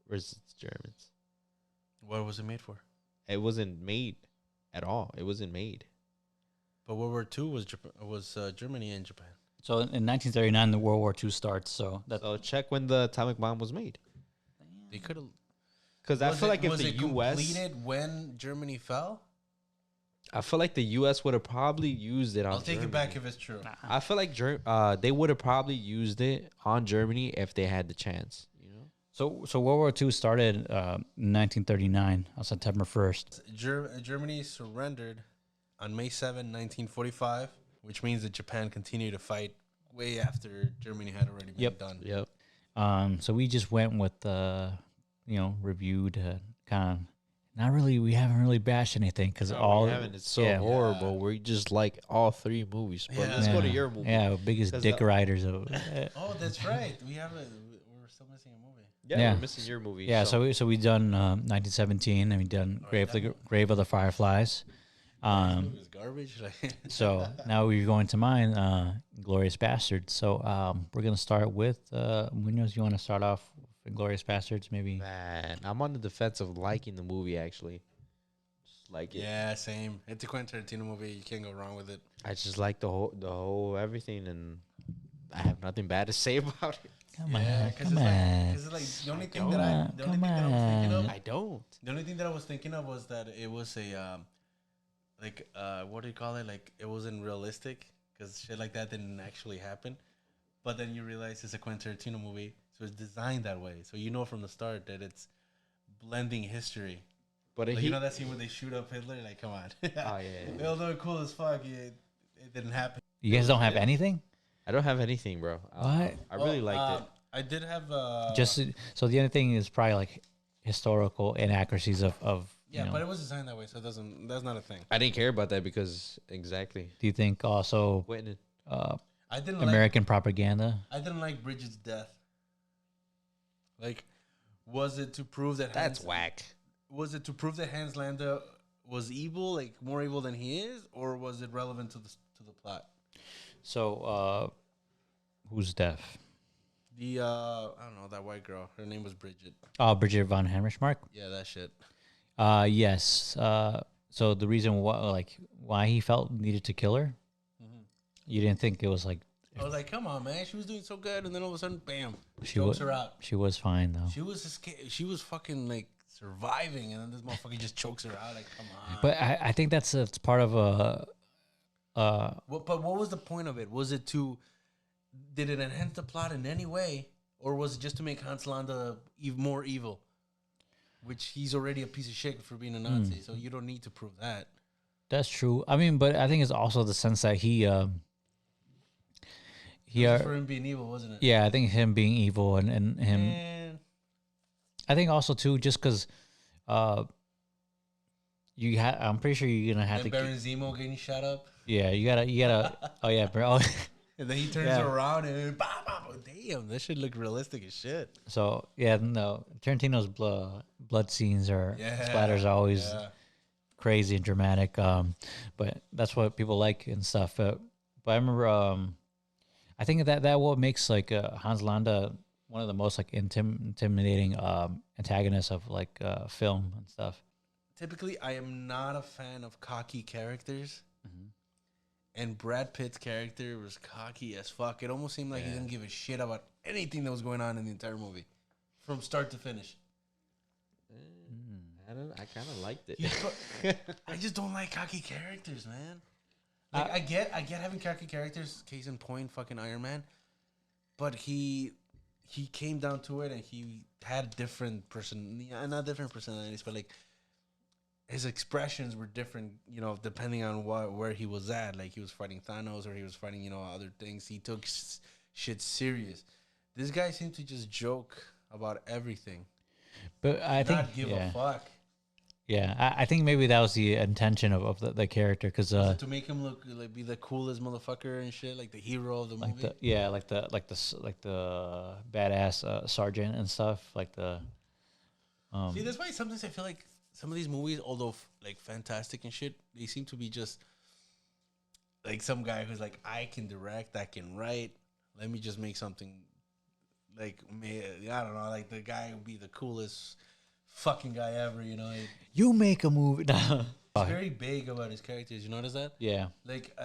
resistance Germans. what was it made for? It wasn't made at all. It wasn't made. But World War II was Germany and Japan. So in 1939, the World War II starts. So that So check when the atomic bomb was made. They could have. Because I feel like if was the it U.S. completed when Germany fell? I feel like the U.S. would have probably used it on I'll take Germany. it back if it's true. I feel like they would have probably used it on Germany if they had the chance. You know. so World War II started in 1939 on September 1st. Germany surrendered on May 7, 1945, which means that Japan continued to fight way after Germany had already been done. Yep. So we just went with reviewed kind of. Not really. We haven't really bashed anything because It's so horrible. We just like all three movies. But let's go to your movie. Yeah, biggest dick riders of. Oh, that's right. We're still missing a movie. Yeah, we're missing your movie. Yeah, so we done 1917 and we done Grave of the Fireflies. This movie is garbage. So now we're going to mine, Inglourious Basterds. So we're gonna start with Munoz. You want to start off with Inglourious Basterds, maybe? Man, I'm on the defense of liking the movie. Actually, just like it. Yeah, same. It's a Quentin Tarantino movie. You can't go wrong with it. I just like the whole everything, and I have nothing bad to say about it. Come on. Because it's like the only thing that I was thinking of. I don't. The only thing that I was thinking of was that it was a what do you call it? Like, it wasn't realistic because shit like that didn't actually happen. But then you realize it's a Quentin Tarantino movie, so it's designed that way. So you know from the start that it's blending history. But like, you know that scene where they shoot up Hitler? Like, come on. Oh yeah. Although cool as fuck, it didn't happen. You guys don't have anything? I don't have anything, bro. What? I really liked it. I did have so the only thing is probably like historical inaccuracies of yeah, you know. but it was designed that way, so that's not a thing. I didn't care about that because exactly. Do you think also I didn't American propaganda? I didn't like Bridget's death. Like, was it to prove that that's whack? Was it to prove that Hans Landa was evil, like more evil than he is, or was it relevant to the plot? So, who's deaf? The I don't know, that white girl. Her name was Bridget. Oh, Bridget von Hammersmark. Yeah, that shit. Yes. So the reason why he felt needed to kill her, you didn't think it was like. I was like, come on, man, she was doing so good, and then all of a sudden, bam, She chokes her out. She was fine though. She was fucking like surviving, and then this motherfucker just chokes her out. Like, come on. But I think that's part of a. But what was the point of it? Was it did it enhance the plot in any way, or was it just to make Hans Landa more evil? Which he's already a piece of shit for being a Nazi, so you don't need to prove that. That's true. I mean, but I think it's also the sense that he for him being evil, wasn't it? Yeah, I think him being evil and him. Man. I think also too, just because, I'm pretty sure you're gonna have and to. Baron Zemo getting shot up. Yeah, you gotta. Oh yeah, bro. And then he turns around and damn, this should look realistic as shit. So yeah, no, Tarantino's blood scenes splatters are always crazy and dramatic. But that's what people like and stuff. But I remember, I think that what makes like Hans Landa one of the most like intimidating antagonists of like film and stuff. Typically, I am not a fan of cocky characters. And Brad Pitt's character was cocky as fuck. It almost seemed like he didn't give a shit about anything that was going on in the entire movie, from start to finish. I kind of liked it. I just don't like cocky characters, man. Like, I get having cocky characters. Case in point, fucking Iron Man. But he came down to it, and he had different not different personalities, but like, his expressions were different, depending on where he was at. Like, he was fighting Thanos, or he was fighting, other things. He took shit serious. This guy seemed to just joke about everything. But I think not give a fuck. Yeah, I think maybe that was the intention of the character, because to make him look like be the coolest motherfucker and shit, like the hero of the like movie. like the badass sergeant and stuff, like the See, that's why sometimes I feel like some of these movies, although like fantastic and shit, they seem to be just like some guy who's like, I can direct, I can write. Let me just make something like I don't know, like the guy would be the coolest fucking guy ever, you know. you make a movie. He's very big about his characters. You notice that? Yeah, Like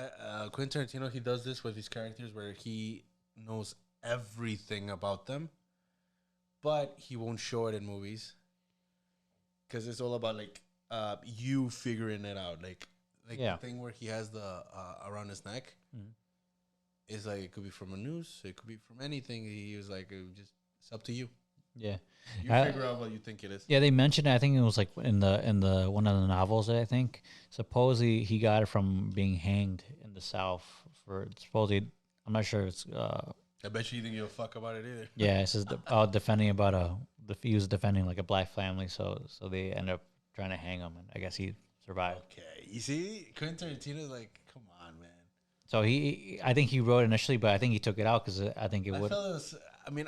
Quentin Tarantino, he does this with his characters where he knows everything about them, but he won't show it in movies because it's all about like you figuring it out. Like yeah. the thing where he has the around his neck is like it could be from a noose, it could be from anything. He was like, it's up to you. Yeah, You figure out what you think it is. yeah. They mentioned it, I think it was like in the one of the novels. I think supposedly he got it from being hanged in the South for supposedly. I'm not sure. It's I bet you didn't give a fuck about it either. yeah. It says defending about he was defending like a black family, so they end up trying to hang him, and I guess he survived. Okay, you see, Quentin Tarantino's like, come on, man. So I think he wrote initially, but I think he took it out because I think it I would. felt it was, I mean,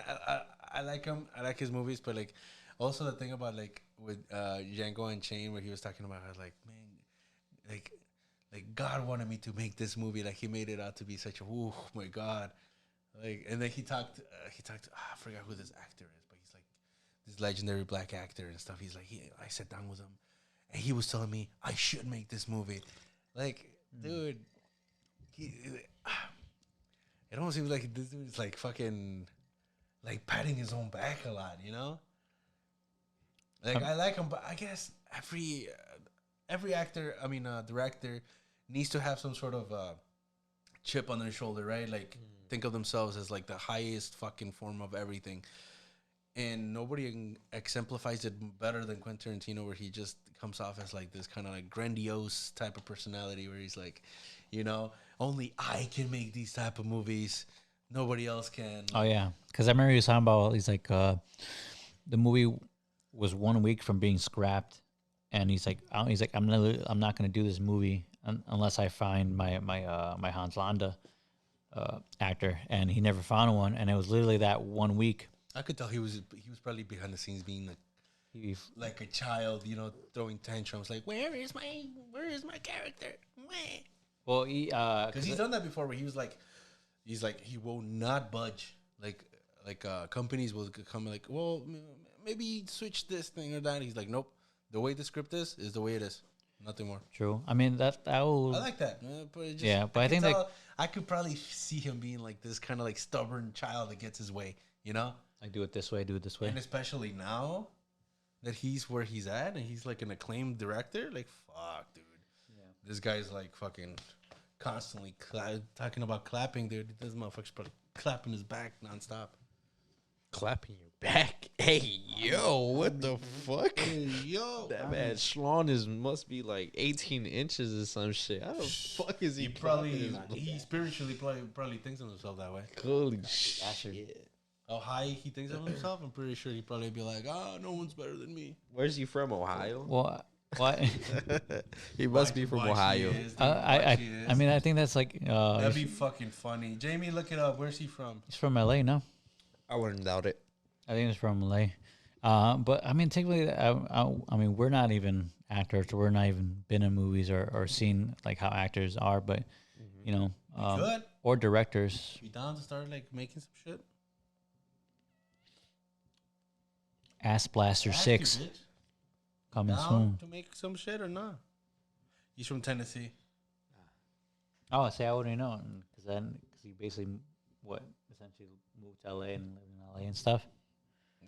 I like him. I like his movies, but like, also the thing about like with Django Unchained, where he was talking about how like, man, like God wanted me to make this movie. Like he made it out to be such a, oh my God, like, and then he talked. I forgot who this actor is, but he's like this legendary black actor and stuff. He's like, I sat down with him, and he was telling me I should make this movie. Like, dude, it almost seems like this dude is like fucking. Like patting his own back a lot, you know. Like I like him, but I guess every actor, I mean, director, needs to have some sort of chip on their shoulder, right? Like think of themselves as like the highest fucking form of everything, and nobody exemplifies it better than Quentin Tarantino, where he just comes off as like this kind of like grandiose type of personality, where he's like, you know, only I can make these type of movies. Nobody else can. Oh yeah, because I remember he was talking about he's like the movie was 1 week from being scrapped, and he's like I'm not gonna do this movie unless I find my Hans Landa actor, and he never found one, and it was literally that 1 week. I could tell he was probably behind the scenes being like a child, you know, throwing tantrums like where is my character? Well, because he's done that before where he's like he will not budge. Like companies will come like, well, maybe switch this thing or that. He's like, nope. The way the script is the way it is. Nothing more. True. I mean that will. I like that. But but I think that I could probably see him being like this kind of like stubborn child that gets his way. You know, like do it this way, and especially now that he's where he's at and he's like an acclaimed director. Like, fuck, dude. Yeah. This guy's like fucking. Constantly talking about clapping, dude. This motherfucker's probably clapping his back nonstop. Clapping your back? Hey, yo, what the fuck? Hey, yo. That man Schlon must be like 18 inches or some shit. How the fuck is he he spiritually probably thinks of himself that way. Holy shit. How high he thinks of himself, I'm pretty sure he'd probably be like, no one's better than me. Where's he from, Ohio? Well, what? He must be from Ohio. I mean, I think that's like that'd be fucking funny. Jamie, look it up. Where's he from? He's from LA, no? I wouldn't doubt it. I think he's from LA. But I mean, technically, I mean, we're not even actors. We're not even been in movies or seen like how actors are. But you know, or directors. Be down to start like making some shit. Ass Blaster 6. Coming soon. To make some shit or not? He's from Tennessee. Oh, see, I wouldn't know because he basically essentially moved to LA and lived in LA and stuff.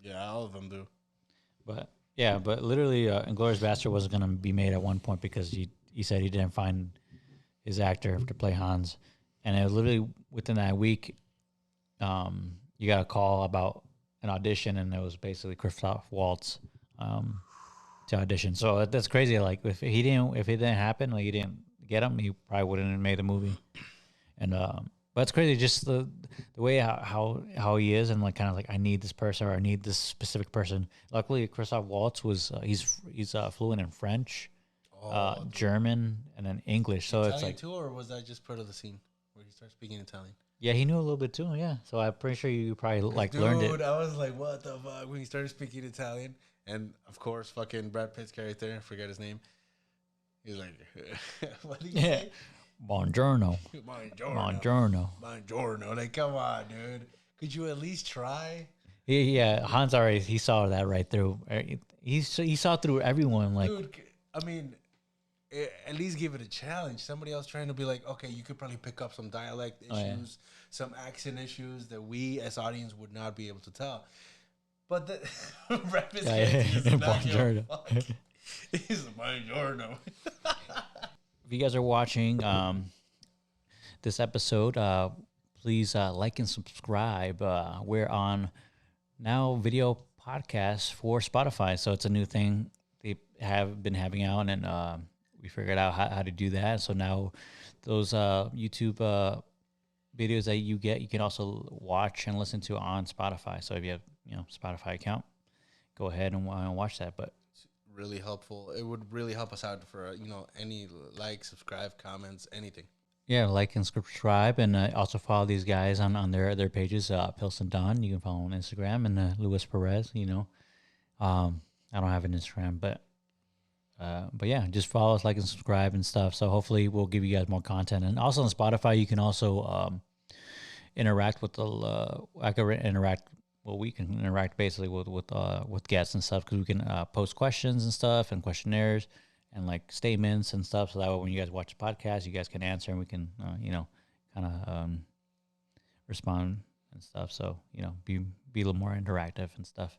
Yeah, all of them do. But yeah, but literally, Inglourious Basterds wasn't gonna be made at one point because he said he didn't find his actor to play Hans, and it was literally within that week, you got a call about an audition, and it was basically Christoph Waltz. To audition, so that's crazy. Like if it didn't happen, like you didn't get him, he probably wouldn't have made the movie. And But it's crazy, just the way how he is, and like kind of like I need this person or I need this specific person. Luckily, Christoph Waltz was he's fluent in French, German, and then English. So Italian it's like too, or was that just part of the scene where he starts speaking Italian? yeah, he knew a little bit too. Yeah, so I'm pretty sure you probably like learned it. Dude, I was like, what the fuck when he started speaking Italian, and of course, fucking Brad Pitt's character, I forget his name. He's like, what did he say? Buongiorno. Buongiorno. Buongiorno. Like, come on, dude. Could you at least try? Yeah, Hans already he saw that right through. He saw through everyone. Like, Dude, I mean, at least give it a challenge. Somebody else trying to be like, okay, you could probably pick up some dialect issues, some accent issues that we as audience would not be able to tell. But the rap is Buongiorno. He's a buongiorno. If you guys are watching this episode, please like and subscribe. We're on now video podcasts for Spotify, so it's a new thing they have been having out, and we figured out how to do that. So now those YouTube videos that you get, you can also watch and listen to on Spotify. So if you have Spotify account, go ahead and watch that. But really helpful. It would really help us out for any like, subscribe, comments, anything. Yeah, like and subscribe, and also follow these guys on their pages. Pilsen Don, you can follow on Instagram, and Luis Perez. I don't have an Instagram, but yeah, just follow us, like and subscribe and stuff. So hopefully we'll give you guys more content, and also on Spotify you can also interact with we can interact basically with guests and stuff, because we can post questions and stuff and questionnaires and like statements and stuff. So that way when you guys watch the podcast, you guys can answer and we can, kind of respond and stuff. So, be a little more interactive and stuff.